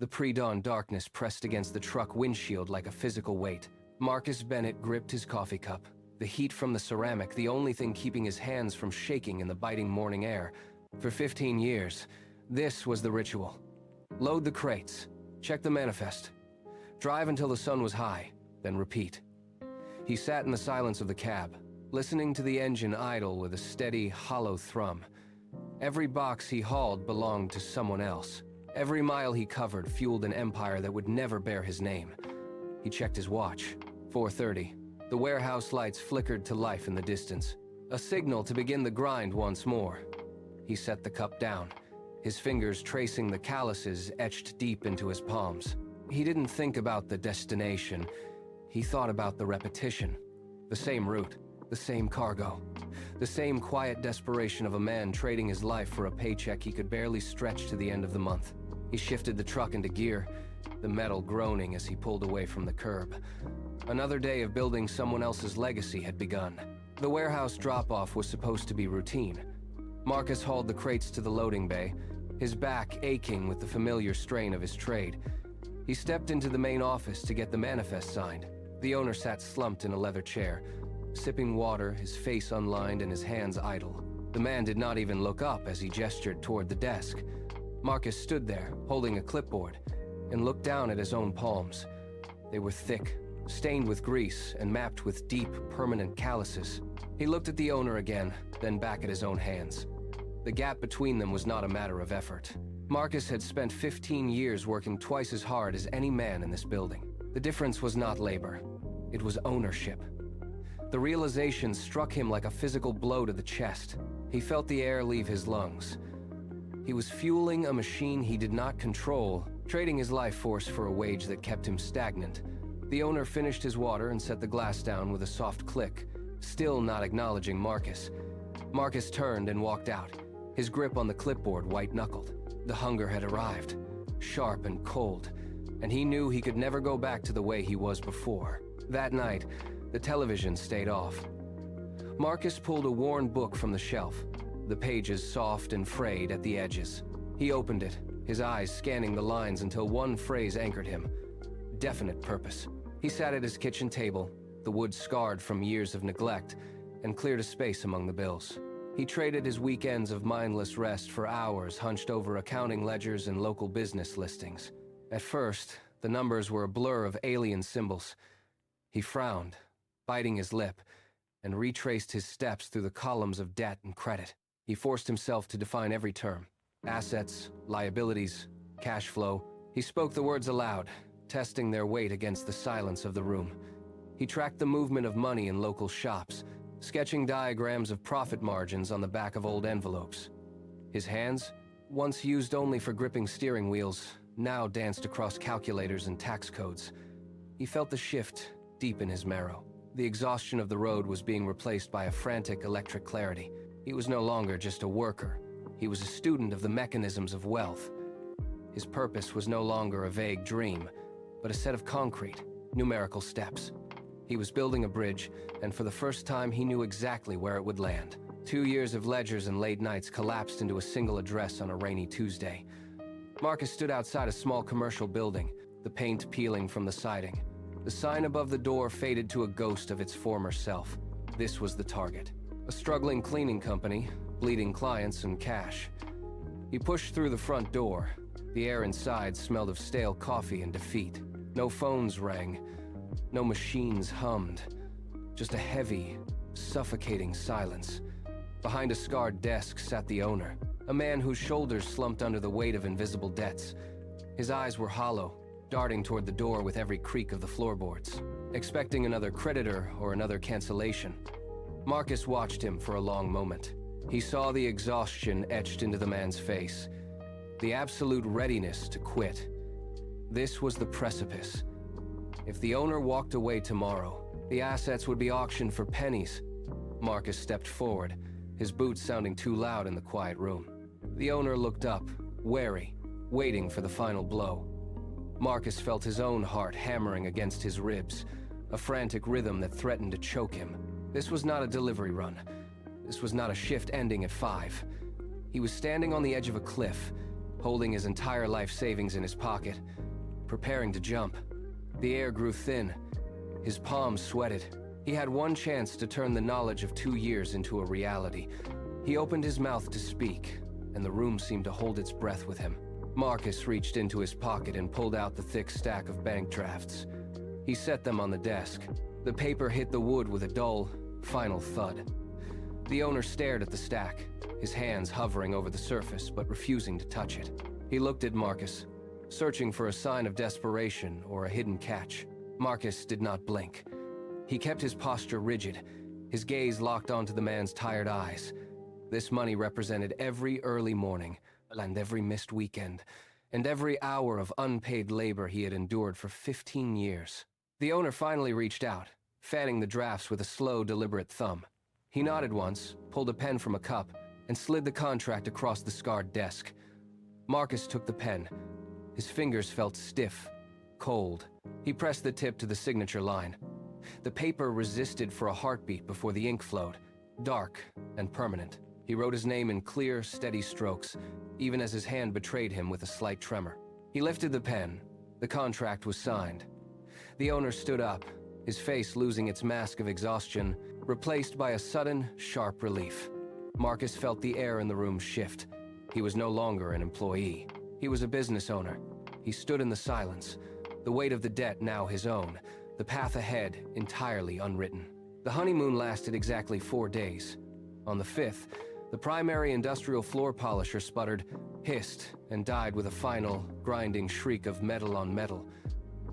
The pre-dawn darkness pressed against the truck windshield like a physical weight. Marcus Bennett gripped his coffee cup, the heat from the ceramic the only thing keeping his hands from shaking in the biting morning air. For 15 years, this was the ritual. Load the crates, check the manifest, drive until the sun was high, then repeat. He sat in the silence of the cab, listening to the engine idle with a steady, hollow thrum. Every box he hauled belonged to someone else. Every mile he covered fueled an empire that would never bear his name. He checked his watch. 4:30. The warehouse lights flickered to life in the distance. A signal to begin the grind once more. He set the cup down, his fingers tracing the calluses etched deep into his palms. He didn't think about the destination. He thought about the repetition. The same route, the same cargo, the same quiet desperation of a man trading his life for a paycheck he could barely stretch to the end of the month. He shifted the truck into gear, the metal groaning as he pulled away from the curb. Another day of building someone else's legacy had begun. The warehouse drop-off was supposed to be routine. Marcus hauled the crates to the loading bay, his back aching with the familiar strain of his trade. He stepped into the main office to get the manifest signed. The owner sat slumped in a leather chair, sipping water, his face unlined and his hands idle. The man did not even look up as he gestured toward the desk. Marcus stood there, holding a clipboard, and looked down at his own palms. They were thick, stained with grease, and mapped with deep, permanent calluses. He looked at the owner again, then back at his own hands. The gap between them was not a matter of effort. Marcus had spent 15 years working twice as hard as any man in this building. The difference was not labor. It was ownership. The realization struck him like a physical blow to the chest. He felt the air leave his lungs. He was fueling a machine he did not control, trading his life force for a wage that kept him stagnant. The owner finished his water and set the glass down with a soft click, still not acknowledging Marcus. Marcus turned and walked out, his grip on the clipboard white-knuckled. The hunger had arrived, sharp and cold, and he knew he could never go back to the way he was before. That night, the television stayed off. Marcus pulled a worn book from the shelf, the pages soft and frayed at the edges. He opened it, his eyes scanning the lines until one phrase anchored him. Definite purpose. He sat at his kitchen table, the wood scarred from years of neglect, and cleared a space among the bills. He traded his weekends of mindless rest for hours hunched over accounting ledgers and local business listings. At first, the numbers were a blur of alien symbols. He frowned, biting his lip, and retraced his steps through the columns of debt and credit. He forced himself to define every term. Assets, liabilities, cash flow. He spoke the words aloud, testing their weight against the silence of the room. He tracked the movement of money in local shops, sketching diagrams of profit margins on the back of old envelopes. His hands, once used only for gripping steering wheels, now danced across calculators and tax codes. He felt the shift deep in his marrow. The exhaustion of the road was being replaced by a frantic electric clarity. He was no longer just a worker. He was a student of the mechanisms of wealth. His purpose was no longer a vague dream, but a set of concrete, numerical steps. He was building a bridge, and for the first time he knew exactly where it would land. 2 years of ledgers and late nights collapsed into a single address on a rainy Tuesday. Marcus stood outside a small commercial building, the paint peeling from the siding. The sign above the door faded to a ghost of its former self. This was the target. A struggling cleaning company, bleeding clients and cash. He pushed through the front door. The air inside smelled of stale coffee and defeat. No phones rang. No machines hummed. Just a heavy, suffocating silence. Behind a scarred desk sat the owner, a man whose shoulders slumped under the weight of invisible debts. His eyes were hollow, darting toward the door with every creak of the floorboards, expecting another creditor or another cancellation. Marcus watched him for a long moment. He saw the exhaustion etched into the man's face, the absolute readiness to quit. This was the precipice. If the owner walked away tomorrow, the assets would be auctioned for pennies. Marcus stepped forward, his boots sounding too loud in the quiet room. The owner looked up, wary, waiting for the final blow. Marcus felt his own heart hammering against his ribs, a frantic rhythm that threatened to choke him. This was not a delivery run. This was not a shift ending at 5. He was standing on the edge of a cliff, holding his entire life savings in his pocket, preparing to jump. The air grew thin. His palms sweated. He had one chance to turn the knowledge of 2 years into a reality. He opened his mouth to speak, and the room seemed to hold its breath with him. Marcus reached into his pocket and pulled out the thick stack of bank drafts. He set them on the desk. The paper hit the wood with a dull, final thud. The owner stared at the stack, his hands hovering over the surface but refusing to touch it. He looked at Marcus, searching for a sign of desperation or a hidden catch. Marcus did not blink. He kept his posture rigid, his gaze locked onto the man's tired eyes. This money represented every early morning, and every missed weekend, and every hour of unpaid labor he had endured for 15 years. The owner finally reached out, fanning the drafts with a slow, deliberate thumb. He nodded once, pulled a pen from a cup, and slid the contract across the scarred desk. Marcus took the pen. His fingers felt stiff, cold. He pressed the tip to the signature line. The paper resisted for a heartbeat before the ink flowed, dark and permanent. He wrote his name in clear, steady strokes, even as his hand betrayed him with a slight tremor. He lifted the pen. The contract was signed. The owner stood up, his face losing its mask of exhaustion, replaced by a sudden, sharp relief. Marcus felt the air in the room shift. He was no longer an employee. He was a business owner. He stood in the silence, the weight of the debt now his own, the path ahead entirely unwritten. The honeymoon lasted exactly 4 days. On the 5th, the primary industrial floor polisher sputtered, hissed, and died with a final, grinding shriek of metal on metal.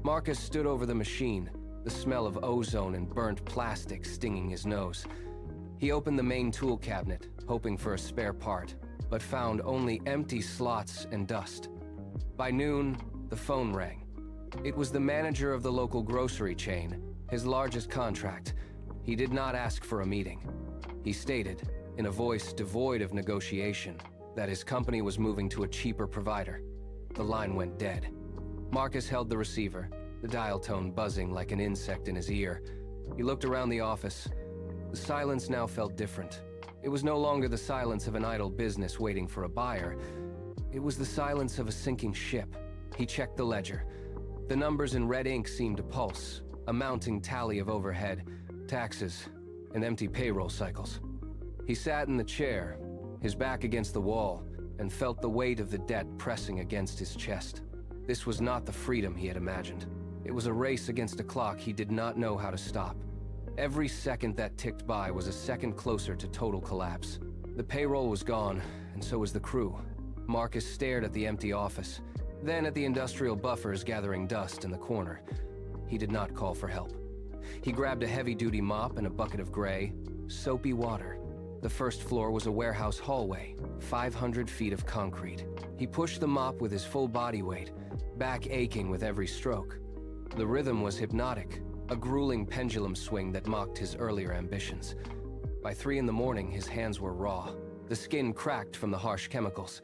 Marcus stood over the machine, the smell of ozone and burnt plastic stinging his nose. He opened the main tool cabinet, hoping for a spare part, but found only empty slots and dust. By noon, the phone rang. It was the manager of the local grocery chain, his largest contract. He did not ask for a meeting. He stated, in a voice devoid of negotiation, that his company was moving to a cheaper provider. The line went dead. Marcus held the receiver, the dial tone buzzing like an insect in his ear. He looked around the office. The silence now felt different. It was no longer the silence of an idle business waiting for a buyer. It was the silence of a sinking ship. He checked the ledger. The numbers in red ink seemed to pulse, a mounting tally of overhead, taxes, and empty payroll cycles. He sat in the chair, his back against the wall, and felt the weight of the debt pressing against his chest. This was not the freedom he had imagined. It was a race against a clock he did not know how to stop. Every second that ticked by was a second closer to total collapse. The payroll was gone, and so was the crew. Marcus stared at the empty office, then at the industrial buffers gathering dust in the corner. He did not call for help. He grabbed a heavy-duty mop and a bucket of gray, soapy water. The first floor was a warehouse hallway, 500 feet of concrete. He pushed the mop with his full body weight, back aching with every stroke. The rhythm was hypnotic, a grueling pendulum swing that mocked his earlier ambitions. By 3 in the morning, his hands were raw. The skin cracked from the harsh chemicals.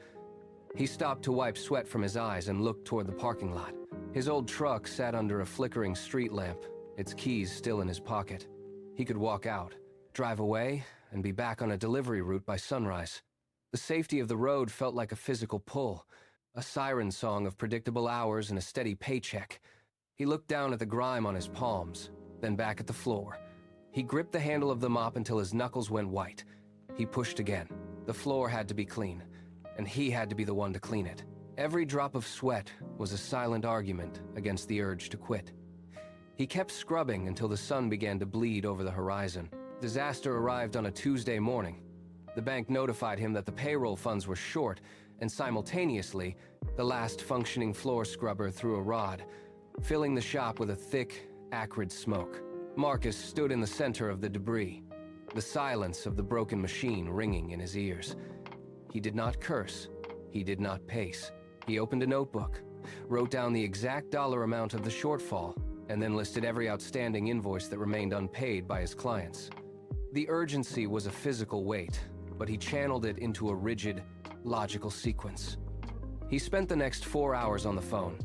He stopped to wipe sweat from his eyes and looked toward the parking lot. His old truck sat under a flickering street lamp, its keys still in his pocket. He could walk out, drive away, and be back on a delivery route by sunrise. The safety of the road felt like a physical pull, a siren song of predictable hours and a steady paycheck. He looked down at the grime on his palms, then back at the floor. He gripped the handle of the mop until his knuckles went white. He pushed again. The floor had to be clean, and he had to be the one to clean it. Every drop of sweat was a silent argument against the urge to quit. He kept scrubbing until the sun began to bleed over the horizon. Disaster arrived on a Tuesday morning. The bank notified him that the payroll funds were short, and simultaneously, the last functioning floor scrubber threw a rod, filling the shop with a thick, acrid smoke. Marcus stood in the center of the debris, the silence of the broken machine ringing in his ears. He did not curse. He did not pace. He opened a notebook, wrote down the exact dollar amount of the shortfall, and then listed every outstanding invoice that remained unpaid by his clients. The urgency was a physical weight, but he channeled it into a rigid, logical sequence. He spent the next 4 hours on the phone.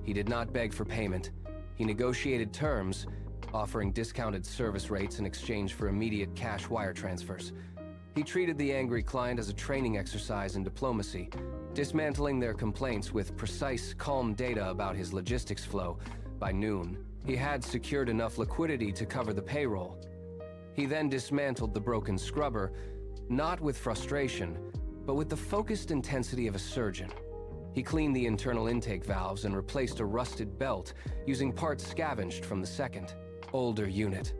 He did not beg for payment. He negotiated terms, offering discounted service rates in exchange for immediate cash wire transfers. He treated the angry client as a training exercise in diplomacy, dismantling their complaints with precise, calm data about his logistics flow. By noon, he had secured enough liquidity to cover the payroll. He then dismantled the broken scrubber, not with frustration, but with the focused intensity of a surgeon. He cleaned the internal intake valves and replaced a rusted belt using parts scavenged from the second, older unit.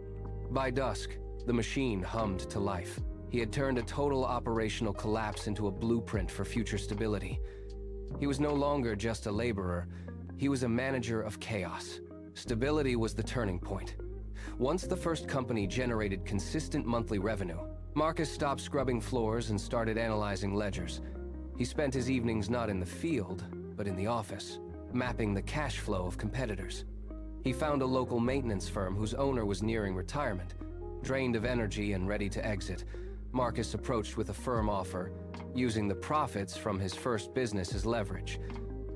By dusk, the machine hummed to life. He had turned a total operational collapse into a blueprint for future stability. He was no longer just a laborer, he was a manager of chaos. Stability was the turning point. Once the first company generated consistent monthly revenue, Marcus stopped scrubbing floors and started analyzing ledgers. He spent his evenings not in the field, but in the office, mapping the cash flow of competitors. He found a local maintenance firm whose owner was nearing retirement. Drained of energy and ready to exit, Marcus approached with a firm offer, using the profits from his first business as leverage.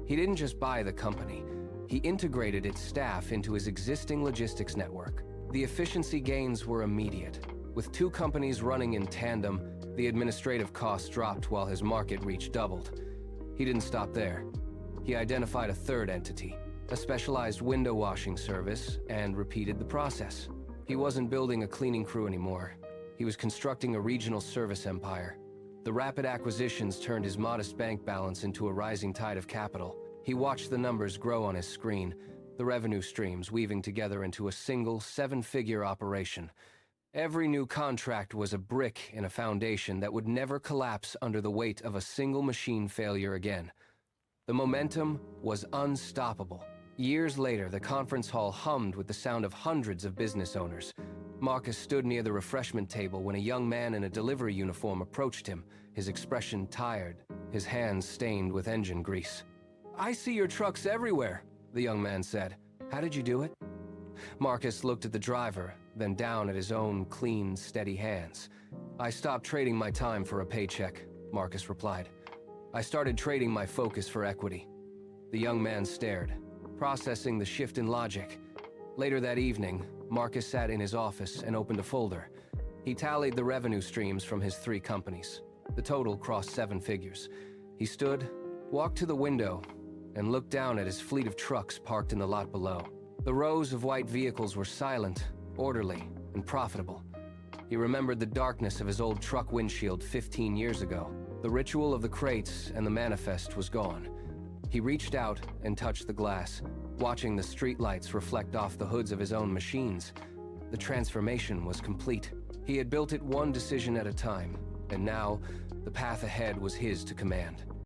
He didn't just buy the company, he integrated its staff into his existing logistics network. The efficiency gains were immediate. With two companies running in tandem, the administrative costs dropped while his market reach doubled. He didn't stop there. He identified a third entity, a specialized window washing service, and repeated the process. He wasn't building a cleaning crew anymore. He was constructing a regional service empire. The rapid acquisitions turned his modest bank balance into a rising tide of capital. He watched the numbers grow on his screen, the revenue streams weaving together into a single seven-figure operation. Every new contract was a brick in a foundation that would never collapse under the weight of a single machine failure again. The momentum was unstoppable. Years later, the conference hall hummed with the sound of hundreds of business owners. Marcus stood near the refreshment table when a young man in a delivery uniform approached him, his expression tired, his hands stained with engine grease. "I see your trucks everywhere," the young man said. "How did you do it?" Marcus looked at the driver, then down at his own clean, steady hands. "I stopped trading my time for a paycheck," Marcus replied. "I started trading my focus for equity." The young man stared, processing the shift in logic. Later that evening, Marcus sat in his office and opened a folder. He tallied the revenue streams from his three companies. The total crossed seven figures. He stood, walked to the window, and looked down at his fleet of trucks parked in the lot below. The rows of white vehicles were silent, orderly, and profitable. He remembered the darkness of his old truck windshield 15 years ago. The ritual of the crates and the manifest was gone. He reached out and touched the glass, watching the streetlights reflect off the hoods of his own machines. The transformation was complete. He had built it one decision at a time, and now the path ahead was his to command.